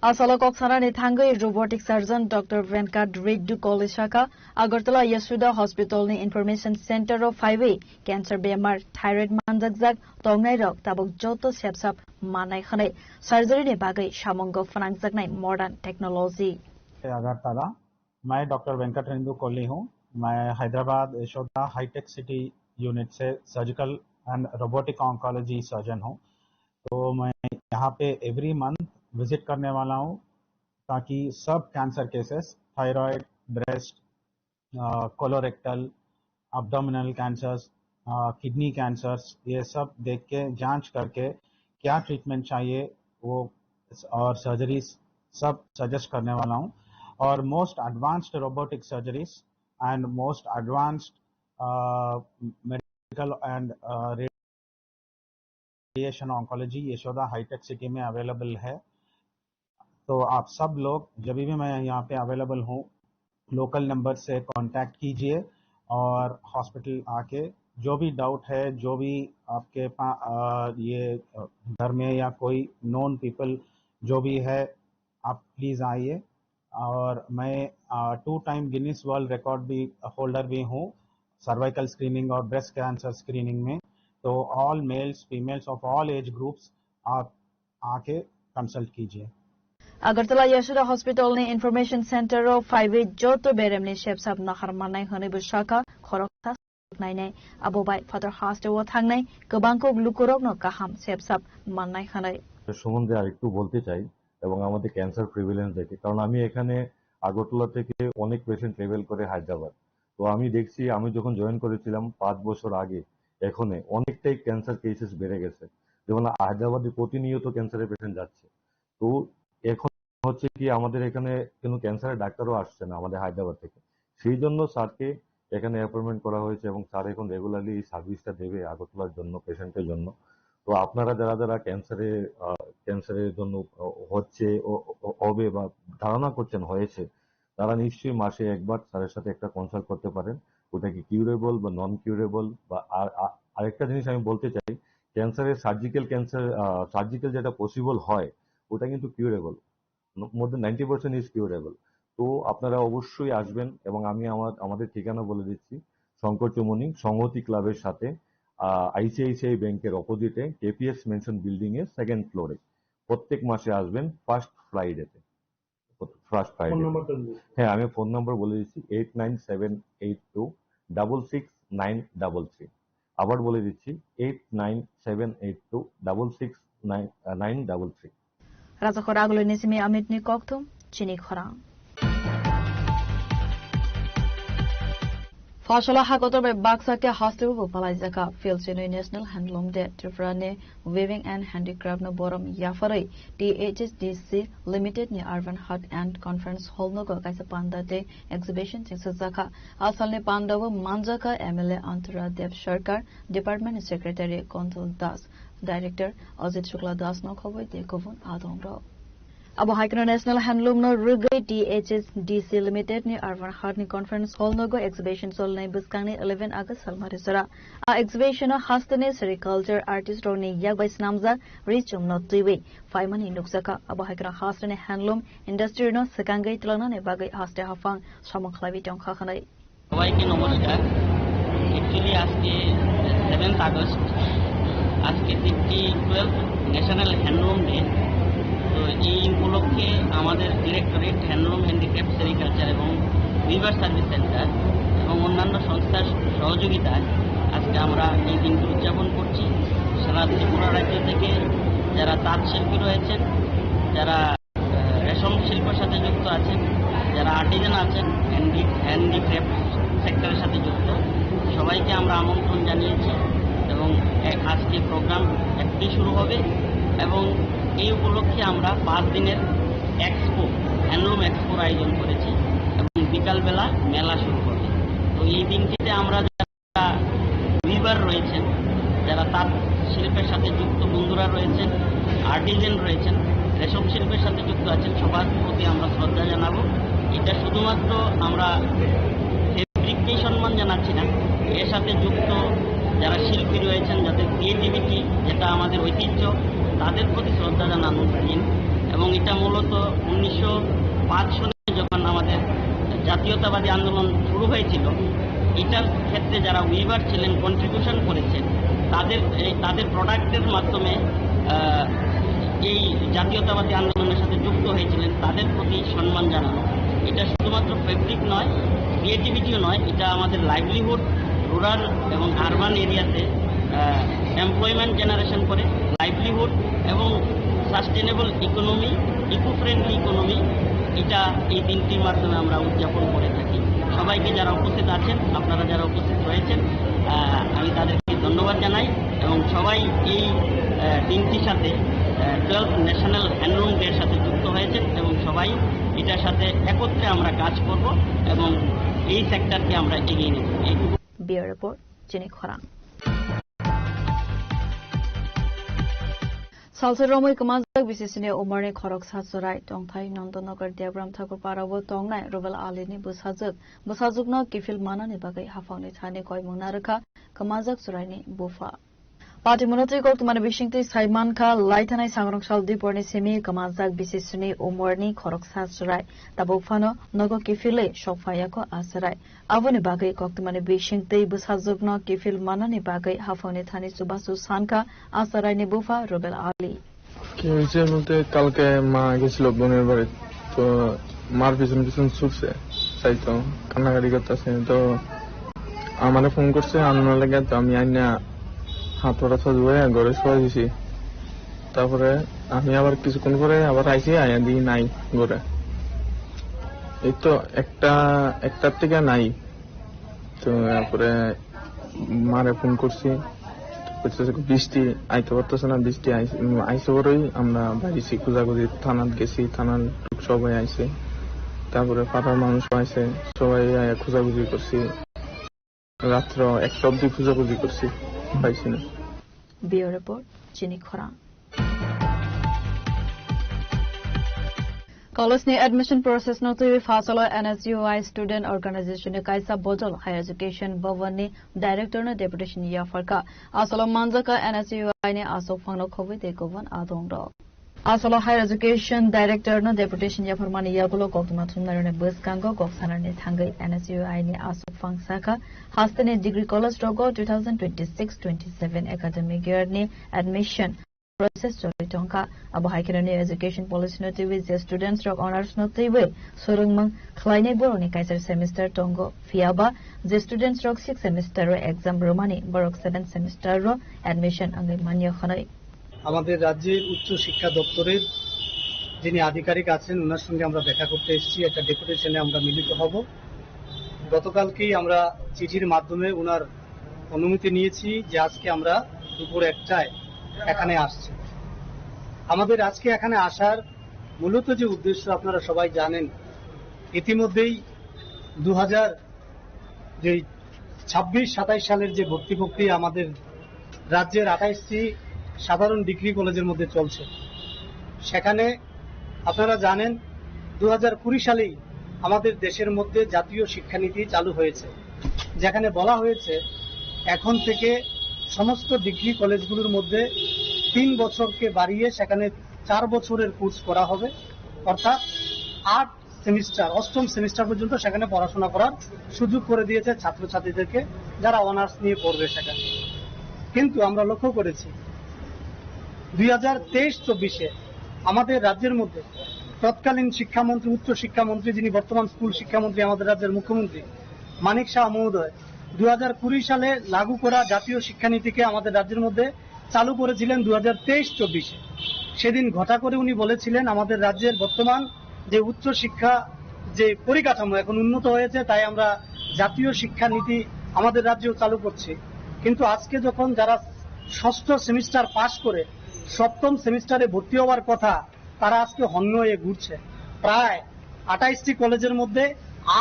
Asala koksara ne thangai Robotic Surgeon Dr. Venkat Reddy Kolli shaka Agartala Yashoda Hospital ne Information Center of 5A Cancer Bemar Thyroid manjakjak tongnai rok tabok joto sepsap manai khane surgery ne bagai shamongo fanangjaknai modern technology Agartala मैं doctor Venkat Rendu Kohli हूँ मैं Hyderabad Yashoda hi tech City unit से surgical and robotic oncology surgeon हूँ तो मैं यहाँ पे every month visit करने वाला हूँ ताकि सब cancer cases thyroid breast colorectal abdominal cancers kidney cancers ये सब देख के जांच करके क्या ट्रीटमेंट चाहिए वो और सर्जरीज सब सजेस्ट करने वाला हूँ और most advanced robotic surgeries and most advanced medical and radiation oncology Yashoda hi tech City में अवेलेबल है तो आप सब लोग जब भी मैं यहाँ पे अवेलेबल हूँ लोकल नंबर से कांटेक्ट कीजिए और हॉस्पिटल आके जो भी डाउट है जो भी आपके पास ये घर में या कोई नोन पीपल जो भी है आप प्लीज आइए और मैं 2 टाइम गिनीज वर्ल्ड रिकॉर्ड भी होल्डर भी हूँ सर्वाइकल स्क्रीनिंग और ब्रेस्ट कैंसर स्क्रीनिंग में तो all mails females of all age groups आप आके कंसल्ट कीजिए Agartala Yashoda Hospital ne Information Center of 5A joto beremni shepsap nakhar manai hone bushaka khorokta nai nai abobai father haste wo thangnai gobangko glukorok no kaham shepsap manai khanai সম্বন্ধে আরেকটু বলতে চাই এবং আমাদের cancer prevalence দেখে কারণ আমি এখানে আগরতলা থেকে অনেক পেশেন্ট ট্রাভেল করে হায়দ্রাবাদ তো আমি দেখছি আমি যখন জয়েন করেছিলাম 5 বছর আগে এখানে অনেকটাই ক্যান্সার কেসেস বেড়ে গেছে যেমন হায়দ্রাবাদে প্রতিনিয়ত ক্যান্সারের পেশেন্ট যাচ্ছে তো এখন হচ্ছে কি আমাদের এখানে কোনো ক্যান্সারের ডাক্তারও আসছে না আমাদের হায়দ্রাবাদ থেকে সেই জন্য স্যারকে এখানে অ্যাপয়েন্টমেন্ট করা হয়েছে এবং স্যার এখন রেগুলারলি এই সার্ভিসটা দেবে আগরতলার জন্য পেশেন্টের জন্য তো আপনারা যারা যারা ক্যান্সারের জন্য হচ্ছে হবে বা ধারণা করছেন হয়েছে তারা নিশ্চয়ই মাসে একবার স্যারের সাথে একটা কনসাল্ট করতে পারেন ওটা কি কিউরেবল বা নন কিউরেবল বা আরেকটা জিনিস আমি বলতে চাই ক্যান্সারের সার্জিক্যাল যেটা পসিবল হয় ওটা কিন্তু curable more than 90% is curable তো আপনারা অবশ্যই আসবেন এবং আমি আমাদের ঠিকানা বলে দিচ্ছি শঙ্কর চৌমুহনী সংহতি ক্লাবের সাথে আইসিআইসিআই ব্যাংকের অপোজিটে কেপিএস মেনশন বিল্ডিং এর 2nd ফ্লোরে প্রত্যেক মাসে আসবেন ফার্স্ট ফ্রাইডে হ্যাঁ আমি ফোন নাম্বার বলে দিচ্ছি 8978266933 আবার বলে দিচ্ছি 8978266933 Raja Khoraglo Nisimi Amit ni Koktum, Chini Khorang. Fashala Hakotor by Baksake Hospital Palazaka, Filsino National Handloom Day, Trifrane, Weaving and Handicraft no Borom Yafare, DHSDC Limited near Arvan Hut and Conference Hall no Kaisa Panda Day Exhibition Saka, Asalne Pandava Manjaka, MLA Antara Dev Sharkar, Department Secretary Kontul Das. Director Ajit Shukla Das no khoboi de kovun adong ro Abo Haikana National Handloom no Rugai THSDC Limited ni Arvan Hart ni Conference Hall no go exhibition sol nai buskang ni 11 August Salmarisara. A exhibition no hastane sericulture artist roni yak by snamza richum no tiwi. Faimani nuksaka abo Haikana hastane handloom industry no sekangai tlana ne bagai haste hafang samong khlabi tong khakanai. সবাইকে নমস্কার। Actually আজকে 7th August, আজকে 12th national handloom day. তো এই উপলক্ষে আমাদের directorate handloom handicraft sericulture এবং weaver service centre এবং অন্যান্য সংস্থার সহযোগিতায় আজকে আমরা এই দিনটি উদযাপন করছি। সারা ত্রিপুরা রাজ্য থেকে যারা তাঁত শিল্পী রয়েছেন, যারা রেশম শিল্পের সাথে যুক্ত আছেন, যারা আর্টিজান আছেন, হ্যান্ডিক্রাফট সেক্টরের সাথে যুক্ত, সবাইকে আমরা আমন্ত্রণ জানিয়েছি এবং আজকে প্রোগ্রাম একটি শুরু হবে এবং এই উপলক্ষে আমরা 5 দিনের এক্সপো, হ্যান্ডলুম এক্সপোর আয়োজন করেছি এবং বিকালবেলা মেলা শুরু হবে। তো এই দিনটিতে আমরা যারা উইভার রয়েছেন, যারা তাঁত শিল্পের সাথে যুক্ত বন্ধুরা রয়েছেন, আর্টিজান রয়েছেন, রেশম শিল্পের সাথে যুক্ত আছেন, সবার প্রতি আমরা শ্রদ্ধা জানাবো। এটা শুধুমাত্র আমরা ফেব্রিককেই সম্মান জানাচ্ছি না, এর সাথে যুক্ত যারা শিল্পী রয়েছেন, যাদের ক্রিয়েটিভিটি, যেটা আমাদের ঐতিহ্য, তাদের প্রতি শ্রদ্ধা জানানোর দিন। এবং এটা মূলত 1905 সনে যখন আমাদের জাতীয়তাবাদী আন্দোলন শুরু হয়েছিল, এটার ক্ষেত্রে যারা উইভার ছিলেন, কন্ট্রিবিউশন করেছেন, তাদের প্রোডাক্টের মাধ্যমে এই জাতীয়তাবাদী আন্দোলনের সাথে যুক্ত হয়েছিলেন, তাদের প্রতি সম্মান জানানো। এটা শুধুমাত্র ফেব্রিক নয়, ক্রিয়েটিভিটিও নয়, এটা আমাদের লাইভলিহুড, রুরাল এবং আরবান এরিয়াতে এমপ্লয়মেন্ট জেনারেশন করে, লাইভলিহুড এবং sustainable economy, eco friendly economy, এটা এই দিনটির মাধ্যমে আমরা উদযাপন করে থাকি। সবাইকে যারা উপস্থিত আছেন, আপনারা যারা উপস্থিত রয়েছেন, আমি তাদেরকে ধন্যবাদ জানাই এবং সবাই এই দিনটির সাথে 12th ন্যাশনাল হ্যান্ডলুম ডের সাথে যুক্ত হয়েছেন এবং সবাই এটার সাথে একত্রে আমরা কাজ করব এবং এই সেক্টরকে আমরা এগিয়ে নেব। বিয়ার রিপোর্ট চিনি খরাং। सालसे रमै कमाजक बिसिसिने उमरनि खरक सासुराय टंथाय नन्दनगर देब्राम ठाकुर पारावो टंगनाय रुबेल आलिनि बुसाजुकनो किफिल मानानि बागै हाफावनि थाने कय मुनारखा कमाजक सुरायनि बुफा पार्टी मनोत्री गौतम बिसिंति साइमानखा लाइथानाय सांग्रंसाल दिपरनि सेमि कमाजक बिसिसिनि उमरनि खरक सासुराय ताबुफानो नगो किफिले सफायाको आसराय आबोनि बागै गौतम बिसिंति बुसाजुकनो किफिल मानानि बागै हाफावनि थाने सुबासु सानखा आसरायनि बुफा रुबेल आली কি হয়েছে বলতে কালকে মা গেছিল বোনের বাড়ি, তো মার পিছন পিছন ছুটছে, চাইতো কান্নাকাটি করতেছে, তো আমারে ফোন করছে আনার লাগে, তো আমি আইনা হাত পা ধুয়ে ঘরে শোয়া দিছি। তারপরে আমি আবার কিছুক্ষণ পরে আবার আইসি, আয়া দিই নাই ঘরে। এই তো একটার থেকে নাই, তো তারপরে মারে ফোন করছি, বৃষ্টি আইতে পারতেছে না, বৃষ্টি আইসে পরেই আমরা বাইরেছি, খোঁজাখুঁজি থানাত গেছি, থানার লোক সবাই আইসে, তারপরে পাড়ার মানুষ আইসে, সবাই খোঁজাখুঁজি করছি, রাত্র 1টা অব্দি খোঁজাখুঁজি করছি, পাইছি না। বিও রিপোর্ট চিনি খরা। कॉलेजनि एडमिशन प्रोसेस नो तुई फासलो एनएसयूआई स्टूडेंट ऑर्गेनाइजेशन काइसा बोजल हायर एजुकेशन भवन नि डायरेक्टर ने डेपुटेशन या फरका आसलो मानजका एनएसयूआई ने आसो फंगनो खबे दे गोवन आदोंग रो आसलो हायर एजुकेशन डायरेक्टर ने डेपुटेशन या फरमानि यागुलो गौतमा थुमनार ने बसकांगो गौसानार ने थांगै एनएसयूआई ने आसो फंगसाका हास्तेने डिग्री कॉलेज रोगो 2026-27 एकेडमिक ईयर नि admission process cholitonka abo haikirani education policy no tv the students rock honors no tv sorungmang khlaine boroni kaiser semester tongo fiaba the students rock 6 semester ro exam romani borok 7 semester ro admission angai manya khanai আমাদের রাজ্যের উচ্চ শিক্ষা দপ্তরের যিনি আধিকারিক আছেন ওনার সঙ্গে আমরা দেখা করতে এসেছি, একটা ডেপুটেশনে আমরা মিলিত হব। গতকালকেই আমরা চিঠির মাধ্যমে ওনার অনুমতি নিয়েছি যে আজকে আমরা দুপুর 1টায় এখানে আসছে। আমাদের আজকে এখানে আসার মূলত যে উদ্দেশ্য আপনারা সবাই জানেন, ইতিমধ্যেই 2026-27 সালের যে ভর্তি প্রক্রিয়া আমাদের রাজ্যের 28টি সাধারণ ডিগ্রি কলেজের মধ্যে চলছে, সেখানে আপনারা জানেন 2020 সালেই আমাদের দেশের মধ্যে জাতীয় শিক্ষানীতি চালু হয়েছে, যেখানে বলা হয়েছে এখন থেকে সমস্ত ডিগ্রি কলেজগুলোর মধ্যে 3 বছরকে বাড়িয়ে সেখানে 4 বছরের কোর্স করা হবে, অর্থাৎ 8 সেমিস্টার 8ম সেমিস্টার পর্যন্ত সেখানে পড়াশোনা করার সুযোগ করে দিয়েছে ছাত্রছাত্রীদেরকে যারা অনার্স নিয়ে পড়বে সেখানে। কিন্তু আমরা লক্ষ্য করেছি 2023-24-এ আমাদের রাজ্যের মধ্যে তৎকালীন শিক্ষামন্ত্রী, উচ্চ শিক্ষামন্ত্রী, যিনি বর্তমান স্কুল শিক্ষামন্ত্রী আমাদের রাজ্যের মুখ্যমন্ত্রী মানিক শাহ মহোদয় 2020 সালে লাগু করা জাতীয় শিক্ষানীতিকে আমাদের রাজ্যের মধ্যে চালু করেছিলেন 2023-24-এ। সেদিন ঘটা করে উনি বলেছিলেন আমাদের রাজ্যের বর্তমান যে উচ্চ শিক্ষা যে পরিকাঠামো এখন উন্নত হয়েছে, তাই আমরা জাতীয় শিক্ষানীতি আমাদের রাজ্যেও চালু করছি। কিন্তু আজকে যখন যারা 6ষ্ঠ সেমিস্টার পাশ করে 7ম সেমিস্টারে ভর্তি হওয়ার কথা, তারা আজকে হন্য হয়ে ঘুরছে। প্রায় 28টি কলেজের মধ্যে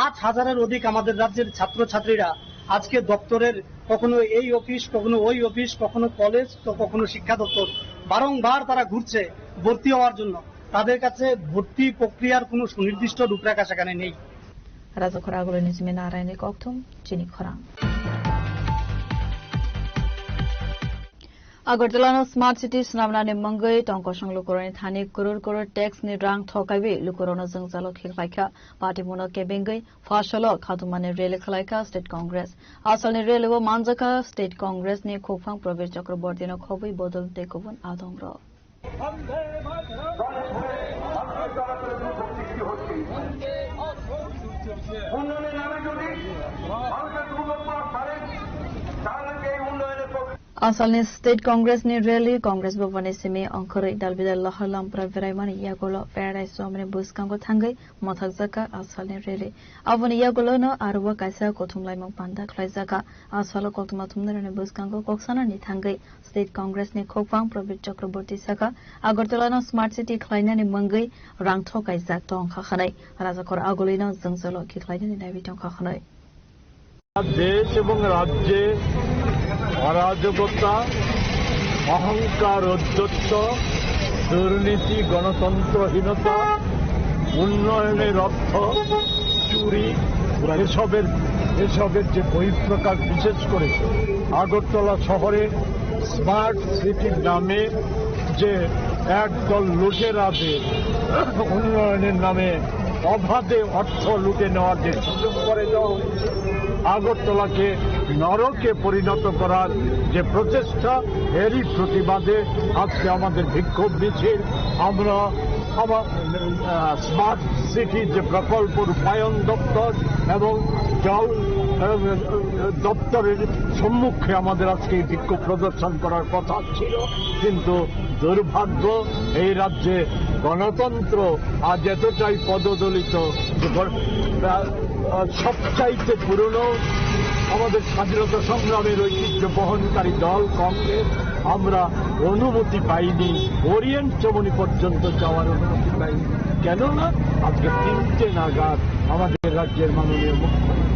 8,000-এর অধিক আমাদের রাজ্যের ছাত্রছাত্রীরা আজকে দপ্তরের কখনো এই অফিস, কখনো ওই অফিস, কখনো কলেজ, তো কখনো শিক্ষা দপ্তর বারংবার তারা ঘুরছে ভর্তি হওয়ার জন্য। তাদের কাছে ভর্তি প্রক্রিয়ার কোনো সুনির্দিষ্ট রূপরেখা সেখানে নেই। রাজখরা আগুলো নিজমে নারায়ণে কক্থম চিনি খরাং আগরতলা স্মাर्ट सिटी स्नामनाने मंगै टंकसं लुकरनि थाने करोड़ करोड़ टैक्स नि रां थकाइबे लुकरनो जंजालो खिलखाइखा पार्टी मुनो केबेंगै फासलो खातुमाने रेले खलाइखा स्टेट कांग्रेस आसलनि रेलेबो मानजाका स्टेट कांग्रेस नि खोफां प्रवीर चक्रवर्तीनो खबै बदल देखुबन आदंग्र आसालनि स्टेट कांग्रेस नि रैली कांग्रेस भवन सिमे अंखरै दालबिदाल लहरलाम प्रवेरायमानि यागोलो पैराडाइज सोमने बुसकांगो थांगै मथाकजाका आसालनि रैली आवनि यागोलोनो आरोबो कायसा कोथुमलाइमं पान्दा खलाइजाका आसालो कोथुमा थुमनरनि बुसकांगो कक्सानानि थांगै स्टेट कांग्रेस नि खोफां प्रवीर चक्रवर्ती साका आगरतलानो स्मार्ट सिटी खलाइनानि मंगै रां थकाइजाक टंखा खानाय राजाखर आगोलिनो जंजलो खिखलाइनानि दाबि टंखा खानाय देश एवं राज्ये অরাজকতা অহংকার অধ্যত্ত দুর্নীতি গণতন্ত্রহীনতা উন্নয়নের অর্থ চুরি এসবের যে বহিঃপ্রকাশ বিশেষ করে আগরতলা শহরে স্মার্ট সিটির নামে যে একদল লুটেরাদের উন্নয়নের নামে অবাধে অর্থ লুটে নেওয়ার যে সুযোগ করে দেওয়া হয়েছে আগরতলাকে নরকে পরিণত করার যে প্রচেষ্টা এরই প্রতিবাদে আজকে আমাদের বিক্ষোভ মিছিল আমরা স্মার্ট সিটির যে প্রকল্প রূপায়ণ দপ্তর এবং জল দপ্তরের সম্মুখে আমাদের আজকে বিক্ষোভ প্রদর্শন করার কথা ছিল কিন্তু দুর্ভাগ্য এই রাজ্যে গণতন্ত্র আজ এতটাই পদদলিত সবচাইতে পুরনো আমাদের স্বাধীনতা সংগ্রামের ঐতিহ্য বহনকারী দল কংগ্রেস আমরা অনুমতি পাইনি ওরিয়েন্ট চমনি পর্যন্ত যাওয়ার অনুমতি পাইনি কেননা আজকে 3টে নাগাদ আমাদের রাজ্যের মাননীয় মুখ্যমন্ত্রী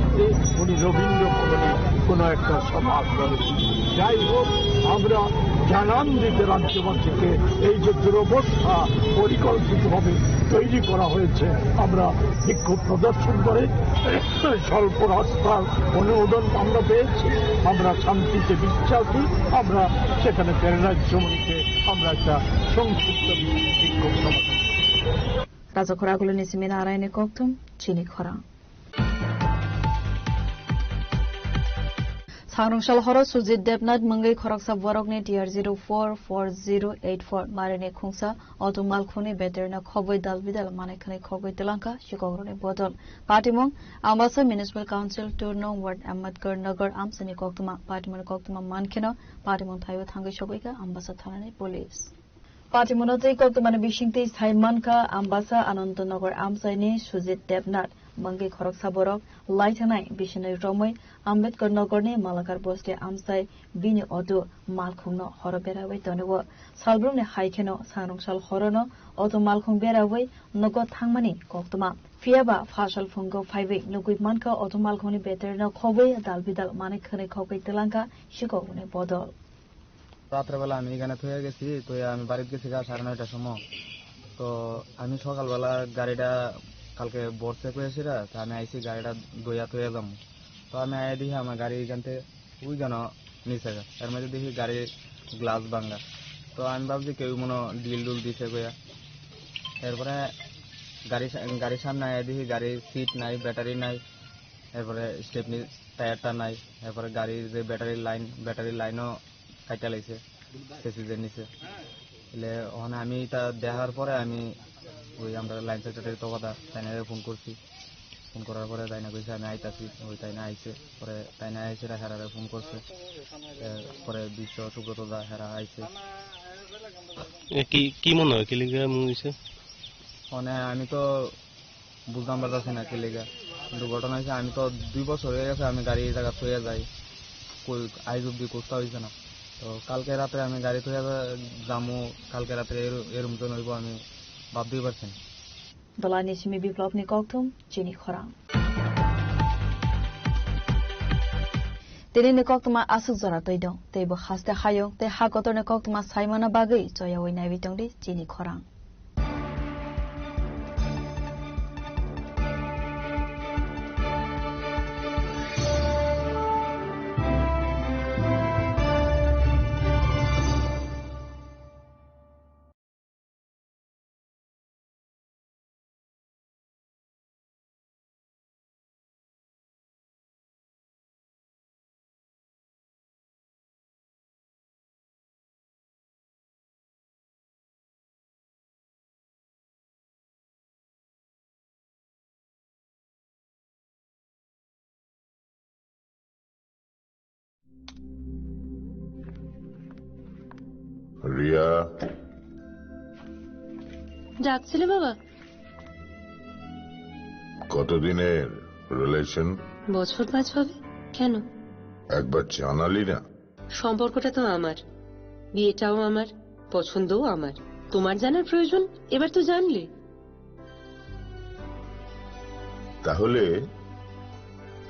উনি রবীন্দ্র ভবনে কোনো একটা সভা করেন যাই হোক আমরা জানান দিতে রাজ্যবাসীকে এই যে দুরবস্থা পরিকল্পিতভাবে তৈরি করা হয়েছে আমরা বিক্ষোভ প্রদর্শন করে স্বল্প রাস্তার অনুমোদন আমরা পেয়েছি আমরা শান্তিতে বিশ্বাসী আমরা সেখানে প্যারাডাইজ চমনিকে আমরা একটা সংক্ষিপ্ত বিক্ষোভ সমাধান রাজখরাগুলো নিসিমে নারায়ণে কক্তুম চিনি খরা सांरंशाल हर सुजित देवनाथ मंगई खरकसा बरकने टीआर 044084 मारिने खुंसा अतुमाल खुने बेटेरना खबई दालबिदाल मानेखने खबई तेलंका शिकगरने बदल पार्टीमंग आमासा म्युनिसिपल काउन्सिल 2 नং वार्ड अहमदगढ़ नगर आमसनी कोक्तमा मानखेनो पार्टीमंग थायो थांगै सबैका आम्बासा थानानि पुलिस पार्टीमनतै कोक्तमाने बिसिंगतै थाइमानका आम्बासा अनन्तनगर आमसाइनि सुजित देवनाथ मंगे खरकसा बरक लाइथानाय बिसिनै रमै आम्बेडकर नगरनि मालाकार बस्ते आमसाय बिनि अदु मालखुंनो हर बेरावै तनेव सालब्रुमनि हाइखेनो सांरंसाल हरनो अदु मालखुं बेरावै नगद थांमानि कोक्तमा फियाबा फासल फुंगो फाइबै नुगुइ मानका अदु मालखुंनि बेटेरनो खबै दालबिदाल माने खनै खबै तेलांका शिकगने बदल রাত্রেবেলা আমি এখানে থয়ে গেছি তো আমি বাড়িতে গেছি 9:30টার সময় তো আমি সকালবেলা গাড়িটা কালকে বর্ষে করেছিলা তো আমি আইসি গাড়িটা দইয়া তৈয়া যাম তো আমি আয়া দেখি আমার গাড়ি এখান থেকে ওই কেন নিচে এর মধ্যে দেখি গাড়ির গ্লাস ভাঙ্গা তো আমি ভাবছি কেউ মনে ডিল ডুল দিছে কইয়া এরপরে গাড়ির সামনে আয়া দেখি গাড়ির সিট নাই ব্যাটারি নাই এরপরে স্টেপনি টায়ারটা নাই এরপরে গাড়ির যে ব্যাটারির লাইনও কাটা লাগছে সেসিজের নিচে এলে ওখানে আমি এটা দেখার পরে আমি ওই আমরা লাইন সেক্রেটারি তো কথা তাইনারে ফোন করছি ফোন করার পরে তাইনা কইছে আমি আইতাছি ওই তাইনা আইছে পরে তাইনা আইছে হেরারে ফোন করছে পরে বিশ্ব সুব্রতদা হেরা আইছে কি মনে হয় কি লিগা মুইছে মানে আমি তো বুঝতাম পারতাছি না কি লিগা কিন্তু ঘটনা হয়েছে আমি তো 2 বছর হয়ে গেছে আমি গাড়ি এই জায়গা থইয়া যাই কই আইজ অব্দি কোস্তা হয়েছে না তো কালকে রাতে আমি গাড়ি থইয়া যামু কালকে রাতে এরম তো নইব আমি ভাবতেই পারছি না Dalani Simi Biplopni Koktum, Jenny Khorang. Dini Koktuma Asuk Zara Toidong, they were Hasta Hayong, they Hakotorne Koktuma Simona Bagay, Joya Winavitongdi, Jenny Khorang. Riya ডাকছিলে বাবা কতদিনের রিলেশন বছর 5 হবে কেন একবার জানালি না সম্পর্কটা তো আমার বিয়েটাও আমার পছন্দও আমার তোমার জানার প্রয়োজন এবার তো জানলে তাহলে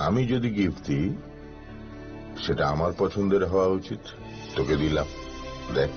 আমি যদি গিফট দিই সেটা আমার পছন্দের হওয়া উচিত তোকে দিলাম দেখ